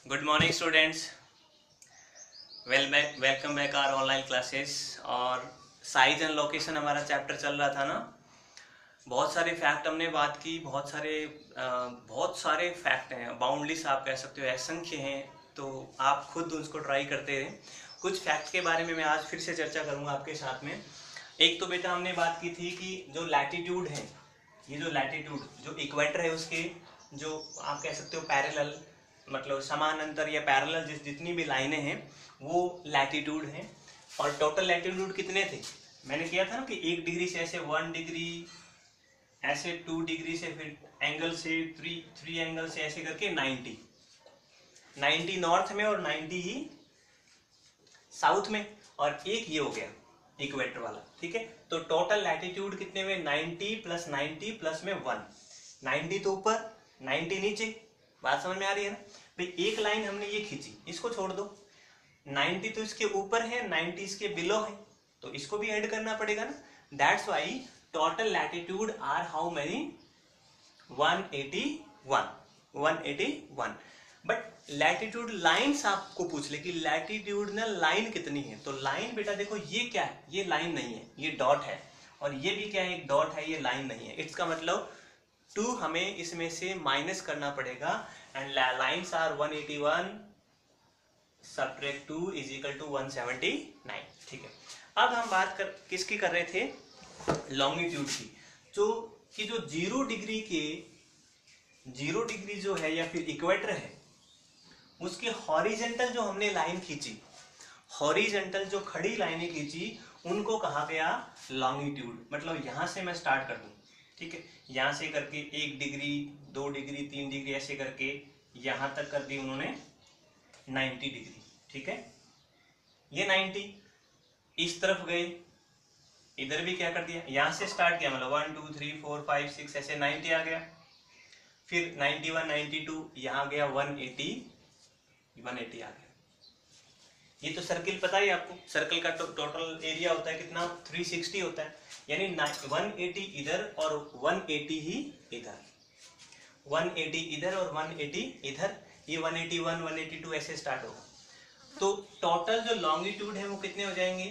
Good morning students, welcome back our online classes. और size and location हमारा chapter चल रहा था ना। बहुत सारे फैक्ट हमने बात की, बहुत सारे फैक्ट हैं, बाउंडलेस आप कह सकते हो, असंख्य हैं। तो आप खुद उसको ट्राई करते रहें। कुछ फैक्ट के बारे में मैं आज फिर से चर्चा करूंगा आपके साथ में। एक तो बेटा हमने बात की थी कि जो लैटिट्यूड है, ये जो लैटिट्यूड जो इक्वेटर है उसके जो आप कह सकते हो पैरेलल, मतलब समानांतर या पैरेलल जितनी भी लाइनें हैं वो लैटिट्यूड हैं। और टोटल लैटिट्यूड कितने थे? मैंने किया था ना कि 1 डिग्री से ऐसे 1 डिग्री, ऐसे 2 डिग्री से, फिर एंगल से 3 एंगल से, ऐसे करके 90 नॉर्थ में और 90 ही साउथ में, और एक ये हो गया इक्वेटर वाला। ठीक है, तो टोटल लैटिट्यूड कितने में? 90 प्लस 90 प्लस में 1। 90 तो ऊपर, 90 नीचे। बात समझ में आ रही है ना भाई? एक लाइन हमने ये खींची, इसको छोड़ दो। 90 तो इसके ऊपर है, 90 इसके बिलो है, तो इसको भी ऐड करना पड़ेगा ना। That's why total latitude are how many? 181। But latitude lines आपको पूछ ले कि लैटिट्यूडनल लाइन कितनी है, तो लाइन बेटा देखो ये क्या है, ये लाइन नहीं है, ये डॉट है। और ये भी क्या है? एक डॉट है, ये लाइन नहीं है। इसका मतलब 2 हमें इसमें से माइनस करना पड़ेगा। And lines are 181 subtract 2 is equal to 179। ठीक है, अब हम बात किसकी कर रहे थे? लॉन्गिट्यूड की। जो 0 डिग्री जो है या फिर इक्वेटर है, उसके हॉरिजेंटल जो हमने लाइन खींची, हॉरिजेंटल जो खड़ी लाइनें खींची, उनको कहा गया लॉन्गिट्यूड। मतलब यहां से मैं स्टार्ट कर दूं, ठीक है, यहां से करके 1 डिग्री, 2 डिग्री, 3 डिग्री, ऐसे करके यहां तक कर दी उन्होंने 90 डिग्री। ठीक है, ये 90 इस तरफ गए, इधर भी क्या कर दिया, यहां से स्टार्ट किया, मतलब 1 2 3 4 5 6 ऐसे 90 आ गया। फिर 91 92 यहां गया 180 आ गया। ये तो सर्किल पता ही आपको, सर्कल का टोटल एरिया होता है कितना? 360 होता है। यानी 180 इधर और 180 ही इधर, 180 इधर और 180 इधर। ये 181 182 ऐसे स्टार्ट होगा। तो टोटल जो लॉन्गिट्यूड है वो कितने हो जाएंगे?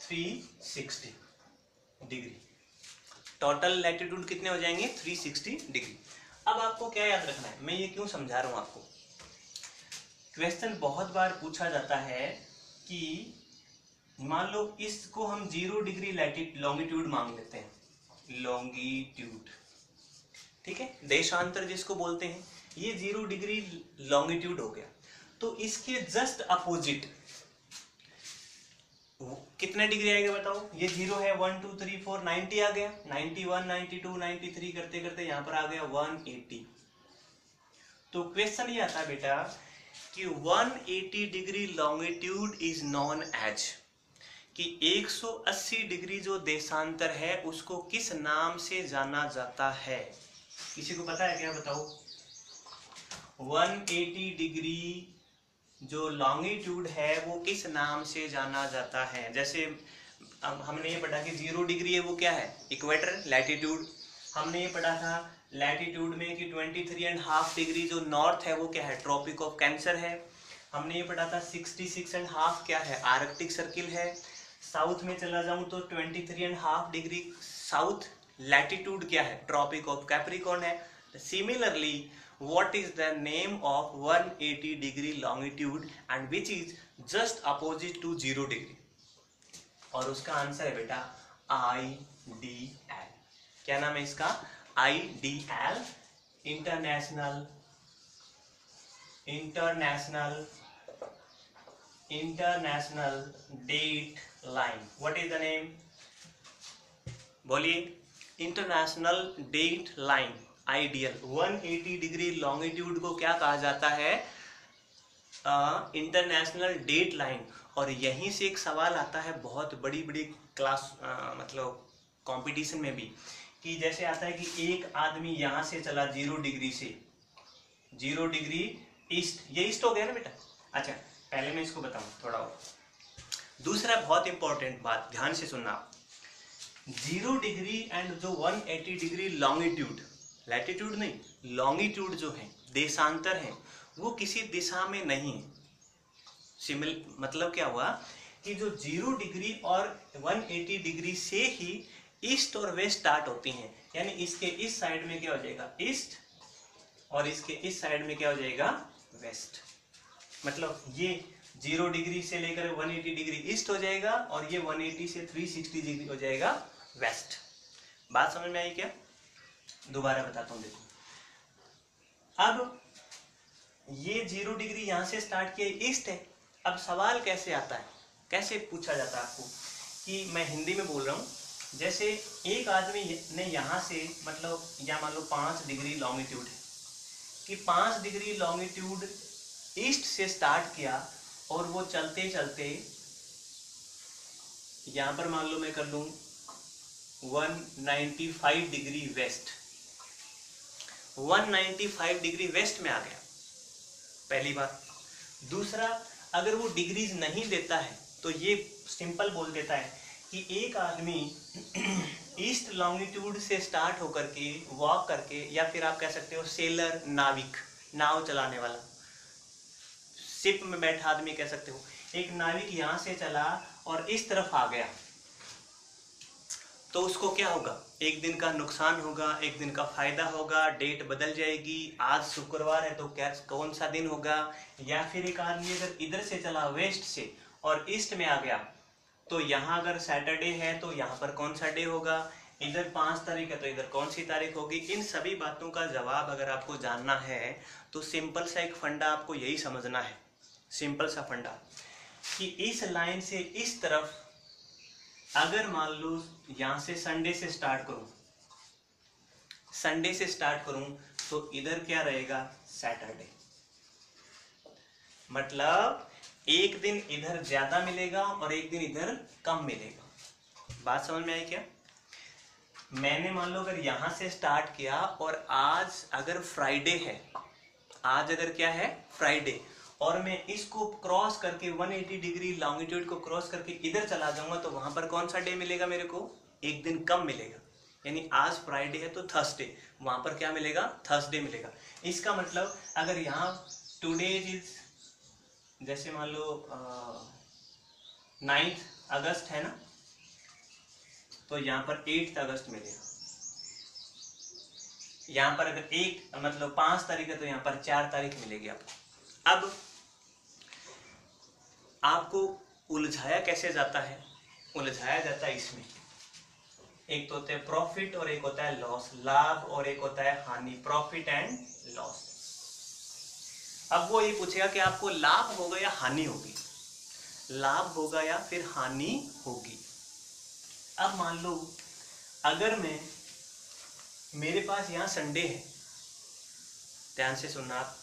360 डिग्री। टोटल लैटिट्यूड कितने हो जाएंगे? 360 डिग्री। अब आपको क्या याद रखना है, मैं ये क्यों समझा रहा हूं आपको? क्वेश्चन बहुत बार पूछा जाता है कि मान लो इसको हम 0 डिग्री लॉन्गिट्यूड मांग लेते हैं, लॉन्गिट्यूड, ठीक है, देशांतर जिसको बोलते हैं, ये 0 डिग्री लॉन्गिट्यूड हो गया। तो इसके जस्ट अपोजिट कितने डिग्री आएगा बताओ? ये 0 है, 1 2 3 4 90 आ गया, 91 92 93 करते करते यहां पर आ गया 180। तो क्वेश्चन ये आता है बेटा कि 180 degree longitude is known as, कि 180 डिग्री जो देशांतर है उसको किस नाम से जाना जाता है? किसी को पता है क्या? बताओ। 180 डिग्री जो लॉन्गिट्यूड है वो किस नाम से जाना जाता है? जैसे अब हमने ये पढ़ा कि 0 डिग्री है वो क्या है? Equator, latitude. हमने ये पढ़ा था लैटिट्यूड में कि 23.5 डिग्री जो नॉर्थ है वो क्या है? ट्रॉपिक ऑफ कैंसर है। हमने ये पढ़ा था 66.5 क्या है? आर्कटिक सर्किल है। साउथ में चला जाऊं तो 23.5 डिग्री साउथ लैटिट्यूड क्या है? ट्रॉपिक ऑफ कैप्रिकॉर्न है। Similarly what is the name of 180 degree longitude and which is just opposite to 0 degree? और उसका आंसर है बेटा IDL। क्या नाम है इसका? IDL, international date line. What is the name? बोलिए। International date line, ideal. 180 degree longitude को क्या कहा जाता है? International date line. और यहीं से एक सवाल आता है बहुत बड़ी बड़ी क्लास, मतलब कंपटीशन में भी, कि जैसे आता है कि एक आदमी यहां से चला 0 डिग्री से, 0 डिग्री ईस्ट, ये ईस्ट हो गया ना बेटा? अच्छा, पहले मैं इसको बताऊं थोड़ा और। दूसरा बहुत इंपॉर्टेंट बात, ध्यान से सुनना। 0 डिग्री एंड जो 180 डिग्री लॉन्गिट्यूड, लैटिट्यूड नहीं, लॉन्गिट्यूड जो है, देशांतर है, वो किसी दिशा में नहीं है। मतलब क्या हुआ कि जो 0 डिग्री और 180 डिग्री से ही ईस्ट और वेस्ट स्टार्ट होती हैं, यानी इसके इस साइड में क्या हो जाएगा ईस्ट और इसके इस साइड में क्या हो जाएगा वेस्ट। मतलब ये 0 डिग्री से लेकर 180 डिग्री ईस्ट हो जाएगा और ये 180 से 360 डिग्री हो जाएगा वेस्ट। बात समझ में आई क्या? दोबारा बताता हूँ, देखो अब ये 0 डिग्री यहां से स्टार्ट किया ईस्ट है। अब सवाल कैसे आता है, कैसे पूछा जाता है आपको, कि मैं हिंदी में बोल रहा हूँ। जैसे एक आदमी ने यहाँ से मतलब यहाँ मान लो 5 डिग्री लॉन्गिट्यूड है, कि 5 डिग्री लॉन्गिट्यूड ईस्ट से स्टार्ट किया और वो चलते चलते यहाँ पर मान लो मैं कर लूँ 195 डिग्री वेस्ट, 195 डिग्री वेस्ट में आ गया, पहली बात। दूसरा, अगर वो डिग्रीज नहीं देता है तो ये सिंपल बोल देता है कि एक आदमी ईस्ट लॉन्गिट्यूड से स्टार्ट होकर के वॉक करके, या फिर आप कह सकते हो सेलर, नाविक, नाव चलाने वाला, शिप में बैठा आदमी कह सकते हो, एक नाविक यहाँ से चला और इस तरफ आ गया, तो उसको क्या होगा, एक दिन का नुकसान होगा, एक दिन का फायदा होगा, डेट बदल जाएगी। आज शुक्रवार है तो क्या कौन सा दिन होगा। या फिर एक आदमी अगर इधर से चला वेस्ट से और ईस्ट में आ गया, तो यहाँ अगर सैटरडे है तो यहाँ पर कौन सा डे होगा, इधर 5 तारीख है तो इधर कौन सी तारीख होगी। इन सभी बातों का जवाब अगर आपको जानना है तो सिंपल सा एक फंडा आपको यही समझना है, सिंपल सा फंडा, कि इस लाइन से इस तरफ अगर मान लो यहां से संडे से स्टार्ट करूं, संडे से स्टार्ट करूं तो इधर क्या रहेगा सैटरडे। मतलब एक दिन इधर ज्यादा मिलेगा और एक दिन इधर कम मिलेगा। बात समझ में आई क्या? मैंने मान लो अगर यहां से स्टार्ट किया और आज अगर फ्राइडे है, आज अगर क्या है फ्राइडे, और मैं इसको क्रॉस करके 180 डिग्री लॉन्गिट्यूड को क्रॉस करके इधर चला जाऊंगा, तो वहां पर कौन सा डे मिलेगा मेरे को, एक दिन कम मिलेगा। यानी आज फ्राइडे है तो थर्सडे, वहां पर क्या मिलेगा थर्सडे मिलेगा। इसका मतलब अगर यहाँ टुडे इज जैसे मान लो 9 अगस्त है ना, तो यहाँ पर 8 अगस्त मिलेगा। यहाँ पर अगर 5 तारीख है तो यहाँ पर 4 तारीख मिलेगी आपको। अब आपको उलझाया कैसे जाता है, उलझाया जाता है इसमें, एक तो होता है प्रॉफिट और एक होता है लॉस, लाभ और एक होता है हानि, प्रॉफिट एंड लॉस। अब वो ये पूछेगा कि आपको लाभ होगा या हानि होगी, लाभ होगा या फिर हानि होगी। अब मान लो अगर मेरे पास यहाँ संडे है, ध्यान से सुनना आप,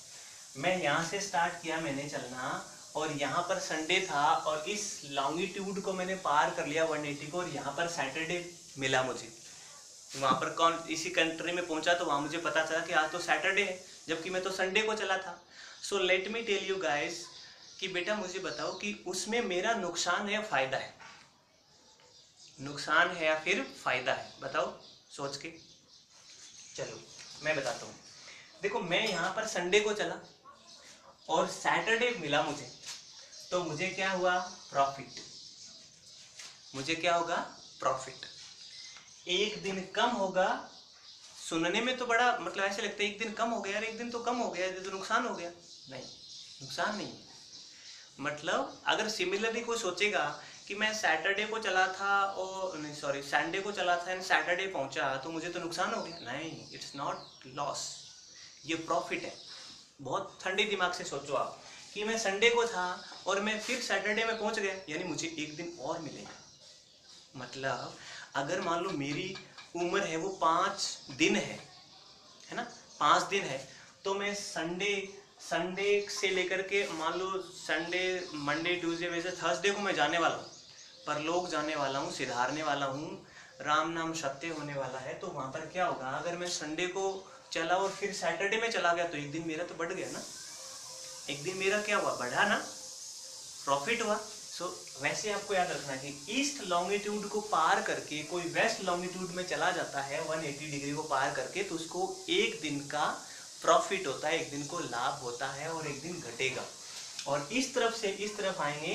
मैं यहाँ से स्टार्ट किया मैंने चलना और यहाँ पर संडे था और इस लॉन्गिट्यूड को मैंने पार कर लिया 180 को, और यहाँ पर सैटरडे मिला मुझे। वहाँ पर कौन इसी कंट्री में पहुंचा तो वहाँ मुझे पता चला कि आज तो सैटरडे है, जबकि मैं तो संडे को चला था। So let me tell you guys कि बेटा मुझे बताओ कि उसमें मेरा नुकसान है या फायदा है, नुकसान है या फिर फायदा है, बताओ सोच के। चलो मैं बताता हूँ। देखो मैं यहाँ पर संडे को चला और सैटरडे मिला मुझे, तो मुझे क्या हुआ प्रॉफिट, मुझे क्या होगा प्रॉफिट। एक दिन कम होगा, सुनने में तो बड़ा मतलब ऐसे लगता है एक दिन कम हो गया यार, एक दिन तो कम हो गया, ये तो नुकसान हो गया। नहीं, नुकसान नहीं। मतलब अगर सिमिलरली कोई सोचेगा कि मैं सैटरडे को चला था और नहीं सॉरी संडे को चला था एंड सैटरडे पहुंचा तो मुझे तो नुकसान हो गया, नहीं, इट्स नॉट लॉस, ये प्रॉफिट है। बहुत ठंडे दिमाग से सोचो आप कि मैं संडे को था और मैं फिर सैटरडे में पहुंच गया, यानी मुझे एक दिन और मिलेगा। मतलब अगर मान लो मेरी उम्र है वो 5 दिन है ना, 5 दिन है, तो मैं संडे से लेकर के मान लो संडे मंडे ट्यूसडे वैसे थर्सडे को मैं जाने वाला हूँ, परलोक जाने वाला हूँ, सिधारने वाला हूँ, राम नाम सत्य होने वाला है। तो वहाँ पर क्या होगा, अगर मैं संडे को चला और फिर सैटरडे में चला गया तो एक दिन मेरा तो बढ़ गया ना, एक दिन मेरा क्या हुआ बढ़ा ना, प्रॉफिट हुआ। सो वैसे आपको याद रखना कि ईस्ट लॉन्गिट्यूड को पार करके कोई वेस्ट लॉन्गिट्यूड में चला जाता है 180 डिग्री को पार करके, तो उसको एक दिन का प्रॉफिट होता है, एक दिन को लाभ होता है और एक दिन घटेगा। और इस तरफ से इस तरफ आएंगे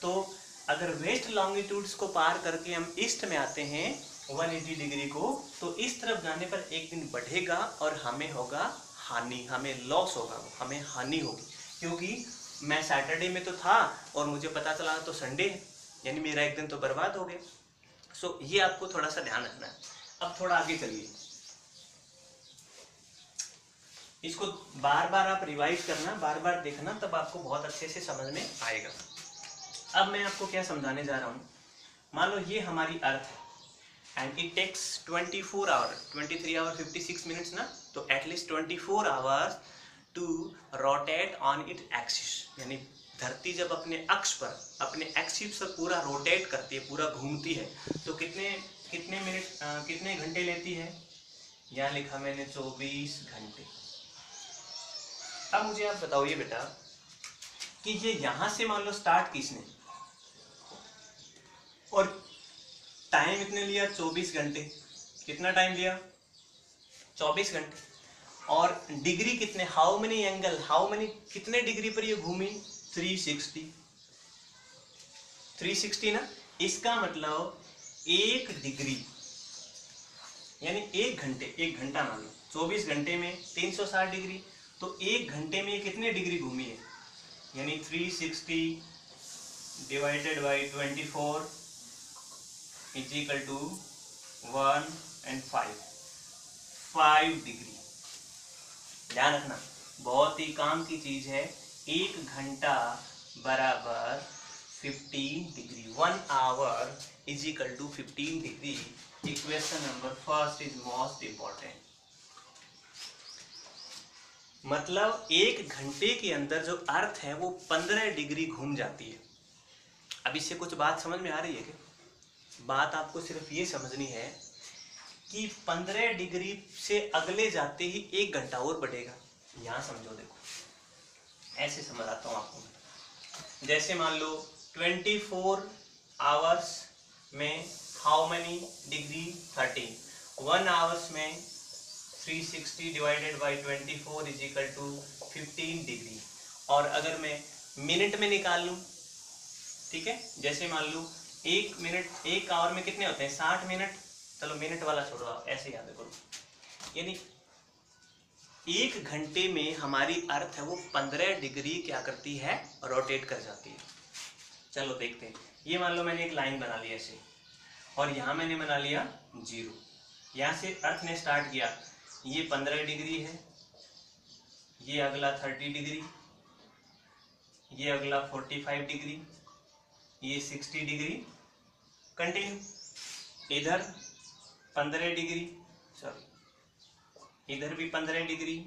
तो अगर वेस्ट लॉन्गिट्यूड्स को पार करके हम ईस्ट में आते हैं 180 डिग्री को, तो इस तरफ जाने पर एक दिन बढ़ेगा और हमें होगा हानि, हमें लॉस होगा, हमें हानि होगी, क्योंकि मैं सैटरडे में तो था और मुझे पता चला तो संडे है, यानी मेरा एक दिन तो बर्बाद हो गया। सो ये आपको थोड़ा सा ध्यान रखना है। अब थोड़ा आगे चलिए, इसको बार बार आप रिवाइज करना, बार बार देखना, तब आपको बहुत अच्छे से समझ में आएगा। अब मैं आपको क्या समझाने जा रहा हूँ, मान लो ये हमारी अर्थ है and it takes 24 hour 23 hour 56 minutes ना, तो at least 24 hours to rotate on it axis, यानी धरती जब अपने अक्ष पर, अपने एक्सिस पर पूरा रोटेट करती है, पूरा घूमती है, तो कितने घंटे लेती है, यहाँ लिखा मैंने 24 घंटे। अब मुझे आप बताओ बेटा कि ये यहां से मान लो स्टार्ट किसने, और टाइम इतने लिया 24 घंटे, कितना टाइम लिया 24 घंटे, और डिग्री कितने, हाउ मेनी एंगल, कितने डिग्री पर ये घूमी 360 ना। इसका मतलब 1 डिग्री यानी 1 घंटा मान लो 24 घंटे में 360 डिग्री, तो 1 घंटे में कितने डिग्री घूमी है, यानी 360 divided by 24 is equal to 1 and 5 degree. ध्यान रखना, बहुत ही काम की चीज है। 1 घंटा बराबर 15 डिग्री, 1 hour is equal to 15 degree. Equation number first is most important. मतलब 1 घंटे के अंदर जो अर्थ है वो 15 डिग्री घूम जाती है। अब इससे कुछ बात समझ में आ रही है क्या? बात आपको सिर्फ ये समझनी है कि 15 डिग्री से अगले जाते ही 1 घंटा और बढ़ेगा। यहां समझो, देखो ऐसे समझाता हूं आपको। जैसे मान लो 24 आवर्स में हाउ मेनी डिग्री 13, 1 आवर्स में 360 divided by 24 is equal to 15 degree. और अगर मैं मिनट में निकाल लूं, ठीक है, जैसे मान लो 1 मिनट, 1 आवर में कितने होते हैं 60 मिनट, चलो मिनट वाला छोड़ो, आप ऐसे याद करो, यानी 1 घंटे में हमारी अर्थ है वो 15 डिग्री क्या करती है, रोटेट कर जाती है। चलो देखते हैं। ये मान लो मैंने एक लाइन बना ली ऐसे, और यहां मैंने बना लिया 0। यहां से अर्थ ने स्टार्ट किया, ये 15 डिग्री है, ये अगला 30 डिग्री, ये अगला 45 डिग्री, ये 60 डिग्री, कंटिन्यू। इधर 15 डिग्री, सॉरी इधर भी 15 डिग्री,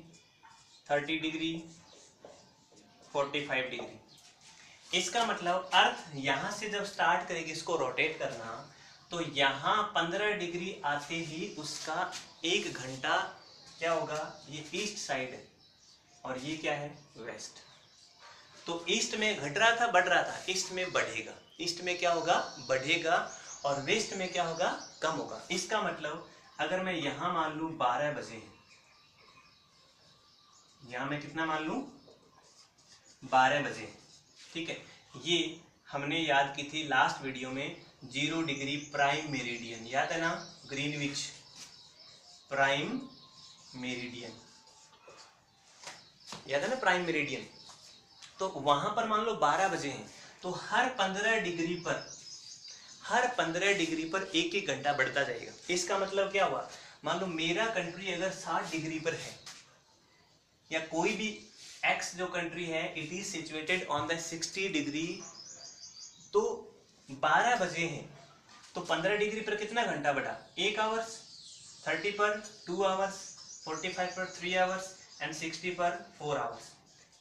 30 डिग्री, 45 डिग्री। इसका मतलब अर्थ यहां से जब स्टार्ट करेगी इसको रोटेट करना, तो यहां 15 डिग्री आते ही उसका 1 घंटा क्या होगा, ये ईस्ट साइड है और ये क्या है, वेस्ट। तो ईस्ट में घट रहा था, बढ़ रहा था, ईस्ट में बढ़ेगा, ईस्ट में क्या होगा, बढ़ेगा, और वेस्ट में क्या होगा, कम होगा। इसका मतलब अगर मैं यहां मान लूं 12 बजे, यहां मैं कितना मान लूं 12 बजे, ठीक है। ये हमने याद की थी लास्ट वीडियो में 0 डिग्री प्राइम मेरिडियन, याद है ना, ग्रीनविच प्राइम मेरिडियन, याद है ना प्राइम मेरिडियन। तो वहां पर मान लो 12 बजे हैं, तो हर 15 डिग्री पर 1-1 घंटा बढ़ता जाएगा। इसका मतलब क्या हुआ, मान लो मेरा कंट्री अगर 60 डिग्री पर है, या कोई भी एक्स जो कंट्री है it is situated on the 60 degree, तो 12 बजे हैं, तो 15 डिग्री पर कितना घंटा बढ़ा, 1 आवर्स, 30 पर 2 आवर्स, 45 पर 3 आवर्स एंड 60 पर 4 आवर्स।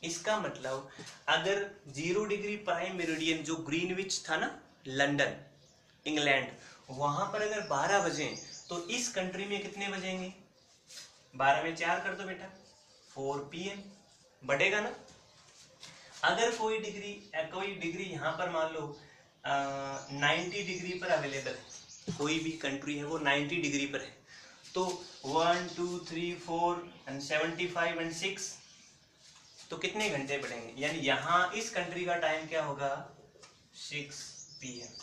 इसका मतलब अगर 0 डिग्री प्राइम मेरिडियन जो ग्रीनविच था ना, लंदन इंग्लैंड, वहां पर अगर 12 बजे, तो इस कंट्री में कितने बजेंगे, 12 में 4 कर दो बेटा, 4 PM, बढ़ेगा ना। अगर कोई डिग्री यहाँ पर मान लो 90 डिग्री पर अवेलेबल है, कोई भी कंट्री है वो 90 डिग्री पर है, तो 1 2 3 4 एंड 75 एंड 6, तो कितने घंटे बढ़ेंगे, यानी यहाँ इस कंट्री का टाइम क्या होगा 6 PM।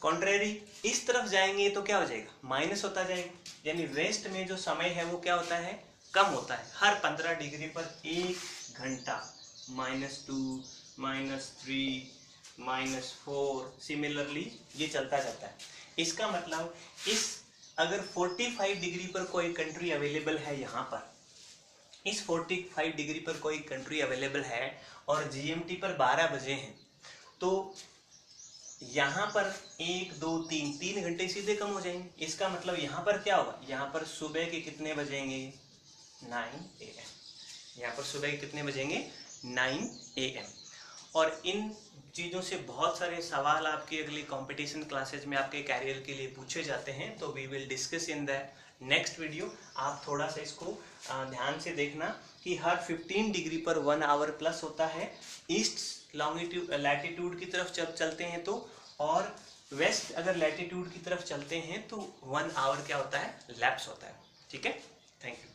कॉन्ट्रेरी इस तरफ जाएंगे तो क्या हो जाएगा माइनस होता जाएगा, यानी वेस्ट में जो समय है वो क्या होता है कम होता है। हर 15 डिग्री पर 1 घंटा -2 -3 -4 सिमिलरली ये चलता जाता है। इसका मतलब इस अगर 45 डिग्री पर कोई कंट्री अवेलेबल है, यहाँ पर इस 45 डिग्री पर कोई कंट्री अवेलेबल है और GMT पर 12 बजे हैं, तो यहाँ पर 1 2 3 घंटे सीधे कम हो जाएंगे। इसका मतलब यहाँ पर क्या होगा, यहाँ पर सुबह के कितने बजेंगे 9 AM, यहाँ पर सुबह के कितने बजेंगे 9 AM। और इन चीज़ों से बहुत सारे सवाल आपके अगली कंपटीशन क्लासेज में आपके कैरियर के लिए पूछे जाते हैं, तो we will discuss in the next video. आप थोड़ा सा इसको ध्यान से देखना कि हर 15 डिग्री पर 1 आवर प्लस होता है ईस्ट लॉन्गिट्यूड लैटिट्यूड की तरफ जब चलते हैं तो, और वेस्ट अगर लैटिट्यूड की तरफ चलते हैं तो 1 आवर क्या होता है लैप्स होता है। ठीक है, थैंक यू।